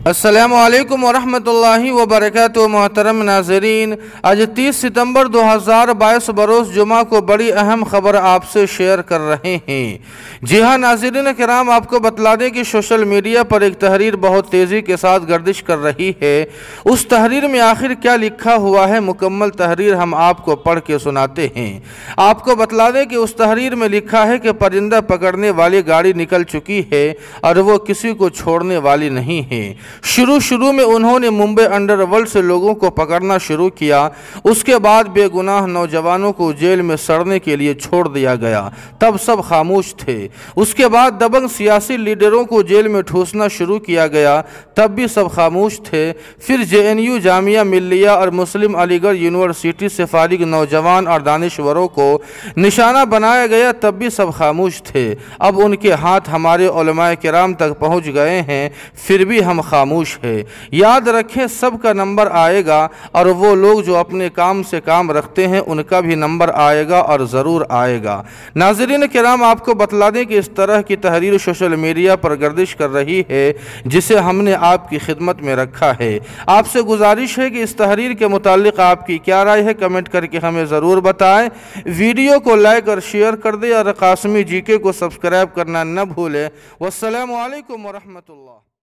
अस्सलामु अलैकुम वरहमतुल्लाहि वबरकातुहू। मोहतरम नाज़रीन, आज 30 सितंबर 2022 बरोज़ जुमा को बड़ी अहम खबर आपसे शेयर कर रहे हैं। जी हाँ नाज़रीन किराम, आपको बतला दें कि सोशल मीडिया पर एक तहरीर बहुत तेज़ी के साथ गर्दिश कर रही है। उस तहरीर में आखिर क्या लिखा हुआ है, मुकम्मल तहरीर हम आपको पढ़ के सुनाते हैं। आपको बतला दें कि उस तहरीर में लिखा है कि परिंदा पकड़ने वाली गाड़ी निकल चुकी है और वो किसी को छोड़ने वाली नहीं है। शुरू में उन्होंने मुंबई अंडरवर्ल्ड से लोगों को पकड़ना शुरू किया, उसके बाद बेगुनाह नौजवानों को जेल में सड़ने के लिए छोड़ दिया गया, तब सब खामोश थे। उसके बाद दबंग सियासी लीडरों को जेल में ठूसना शुरू किया गया, तब भी सब खामोश थे। फिर JNU जामिया मिल्लिया और मुस्लिम अलीगढ़ यूनिवर्सिटी से फारिग नौजवान और दानिश्वरों को निशाना बनाया गया, तब भी सब खामोश थे। अब उनके हाथ हमारे उलमाए किराम तक पहुँच गए हैं, फिर भी हम खामोश है। याद रखें, सबका नंबर आएगा और वो लोग जो अपने काम से काम रखते हैं उनका भी नंबर आएगा और ज़रूर आएगा। नाज़रीन किराम, आपको बतला दें कि इस तरह की तहरीर सोशल मीडिया पर गर्दिश कर रही है, जिसे हमने आपकी खिदमत में रखा है। आपसे गुजारिश है कि इस तहरीर के मुतालिक आपकी क्या राय है, कमेंट करके हमें ज़रूर बताएं। वीडियो को लाइक और शेयर कर दें और कासमी GK को सब्सक्राइब करना न भूलें। वस्सलामु अलैकुम वरहमतुल्लाह।